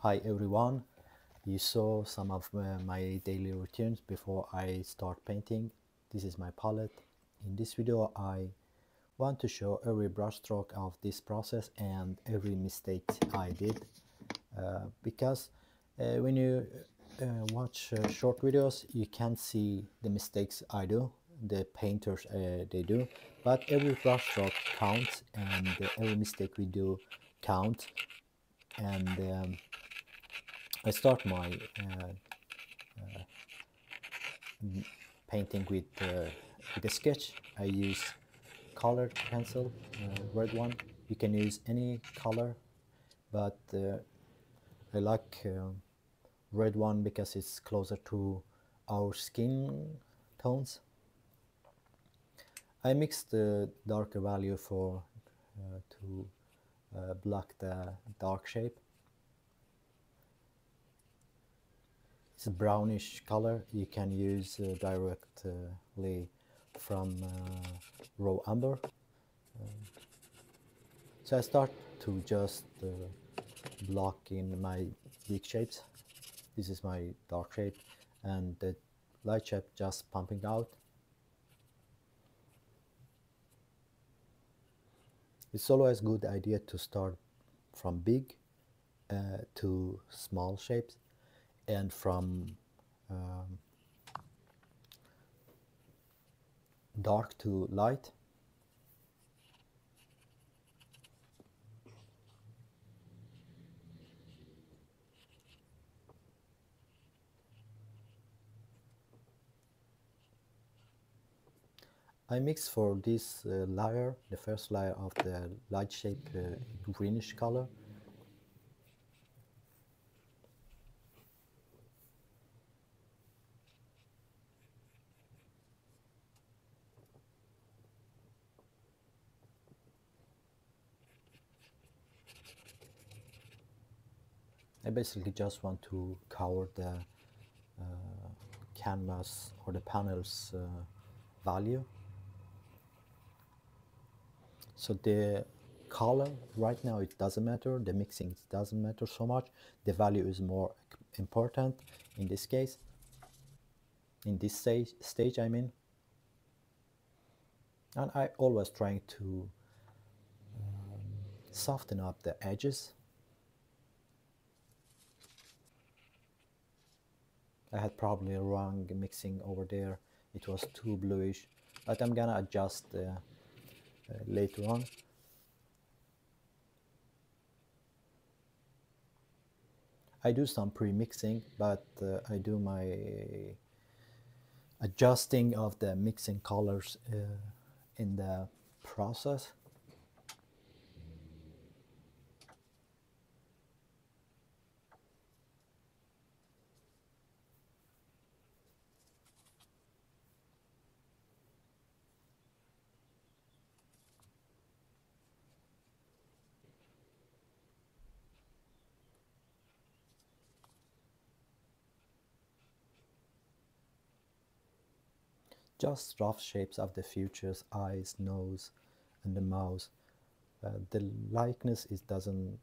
Hi everyone, you saw some of my daily routines before I start painting. This is my palette. In this video I want to show every brushstroke of this process and every mistake I did because when you watch short videos you can see the mistakes I do, the painters they do, but every brushstroke counts and every mistake we do counts. And I start my painting with a sketch. I use colored pencil, red one. You can use any color, but I like red one because it's closer to our skin tones. I mix the darker value for to block the dark shape. It's a brownish color. You can use directly from raw umber. So I start to just block in my big shapes. This is my dark shape and the light shape just pumping out. It's always a good idea to start from big to small shapes and from dark to light. I mix for this layer, the first layer of the light shape greenish color. I basically just want to cover the canvas or the panel's value. So the color right now it doesn't matter, the mixing doesn't matter so much, the value is more important in this case, in this stage I mean. And I always trying to soften up the edges. I had probably wrong mixing over there, it was too bluish, but I'm gonna adjust later on. I do some pre-mixing, but I do my adjusting of the mixing colors in the process. Just rough shapes of the features, eyes, nose, and the mouth. The likeness doesn't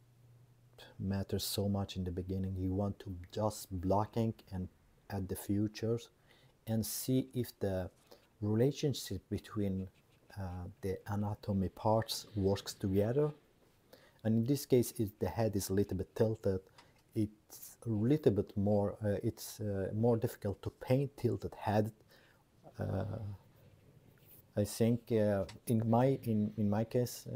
matter so much in the beginning. You want to just blocking and add the features and see if the relationship between the anatomy parts works together. And in this case, if the head is a little bit tilted, it's a little bit more, it's more difficult to paint tilted head. I think in my case,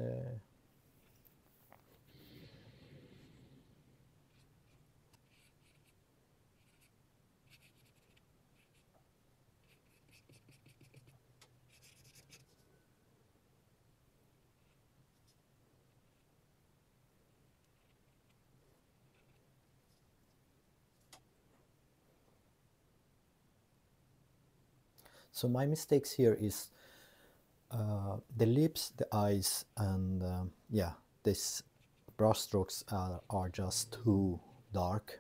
so my mistakes here is the lips, the eyes, and yeah, this brush strokes are just too dark.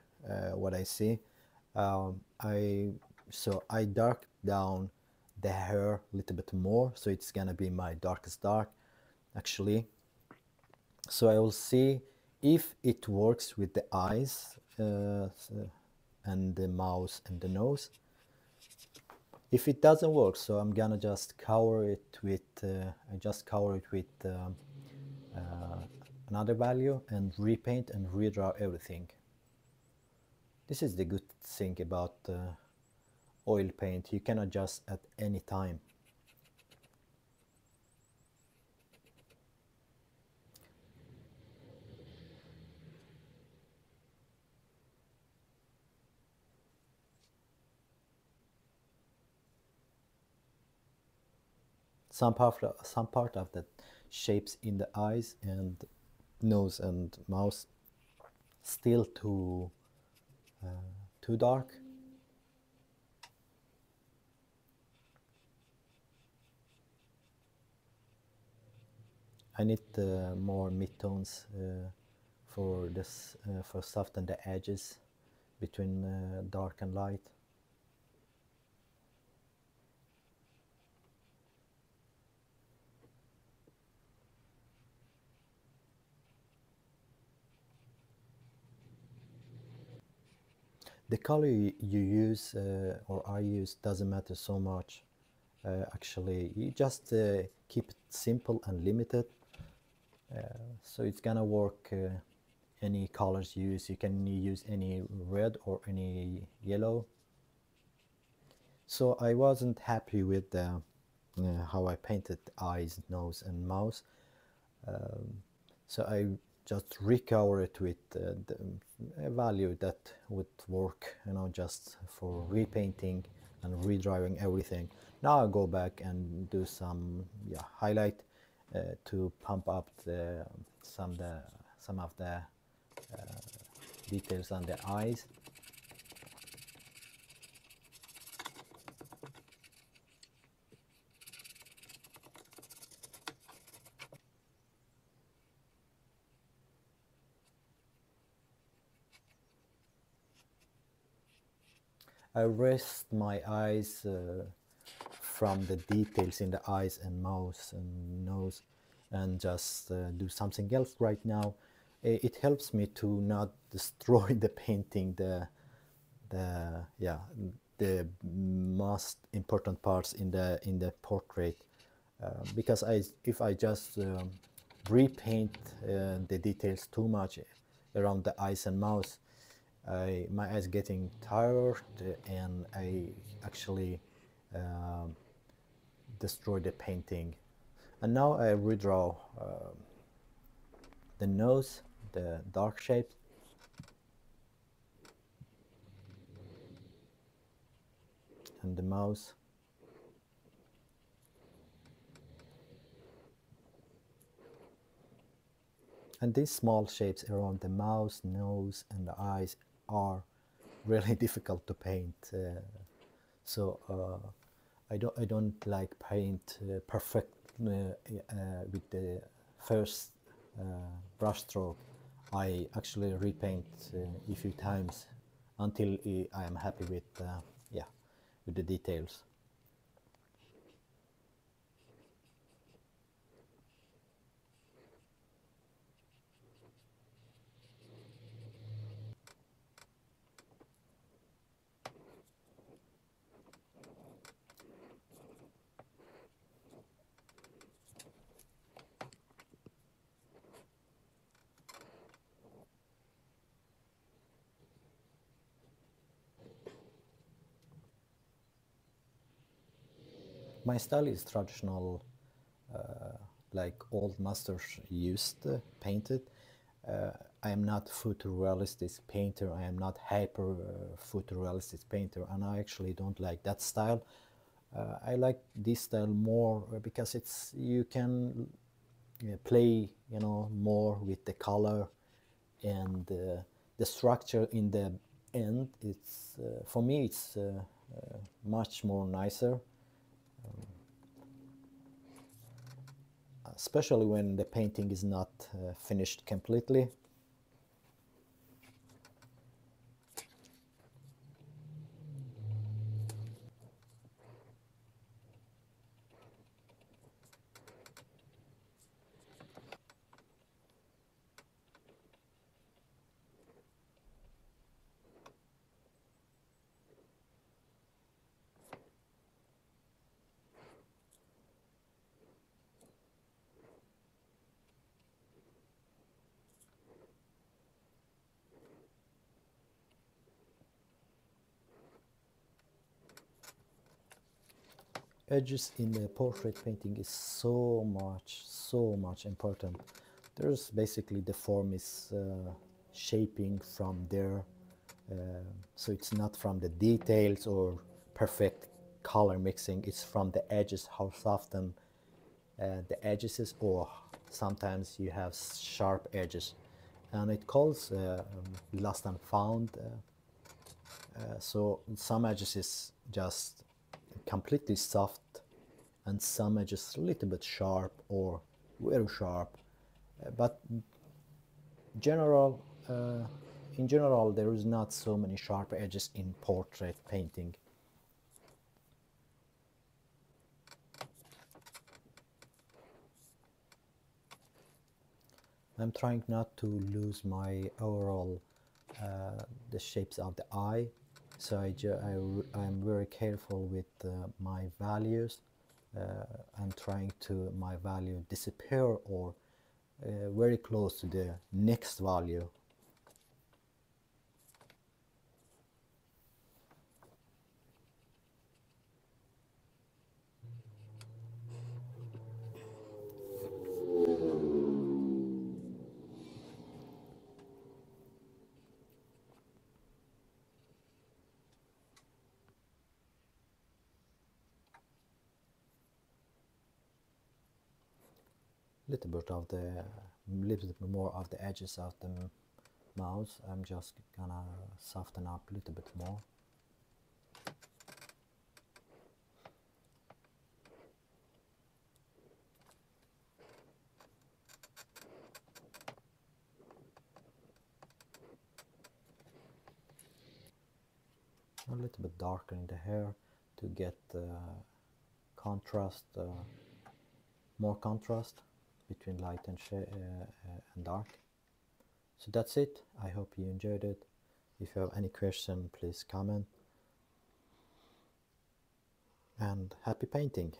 What I see, I dark down the hair a little bit more, so it's gonna be my darkest dark, actually. So I will see if it works with the eyes and the mouth and the nose. If it doesn't work, so I'm gonna just cover it with another value and repaint and redraw everything. This is the good thing about oil paint. You can adjust at any time. Some part of the shapes in the eyes and nose and mouth still too dark. I need more midtones for this for soften the edges between dark and light. The color you use or I use doesn't matter so much. Actually, you just keep it simple and limited. So it's gonna work any colors you use. You can use any red or any yellow. So I wasn't happy with how I painted eyes, nose and mouth. So I just recover it with a value that would work, just for repainting and redrawing everything. Now I go back and do some highlight to pump up some of the details on the eyes. I rest my eyes from the details in the eyes and mouth and nose and just do something else right now. It helps me to not destroy the painting, the most important parts in the portrait, because if I just repaint the details too much around the eyes and mouth, my eyes getting tired and I actually destroy the painting. And now I redraw the nose, the dark shape, and the mouth. And these small shapes around the mouth, nose, and the eyes are really difficult to paint. I don't like paint perfect with the first brush stroke. I actually repaint a few times until I am happy with with the details. My style is traditional, like old masters used painted. I am not photorealistic painter. I am not hyper photorealistic painter, and I actually don't like that style. I like this style more because you can play more with the color and the structure in the end. It's for me it's much more nicer, especially when the painting is not finished completely. Edges in the portrait painting is so much important. There's basically the form is shaping from there, so it's not from the details or perfect color mixing, it's from the edges, how soften the edges is, or sometimes you have sharp edges, and it calls lost and found. So some edges is just completely soft, and some edges a little bit sharp or very sharp. But general, in general, there is not so many sharp edges in portrait painting. I'm trying not to lose my overall the shapes of the eye, so I'm very careful with my values. I'm trying to my value disappear or very close to the next value. Little bit of the little bit more of the edges of the mouse. I'm just gonna soften up a little bit more. A little bit darker in the hair to get contrast, more contrast between light and dark. So that's it. I hope you enjoyed it. If you have any question, please comment. And happy painting!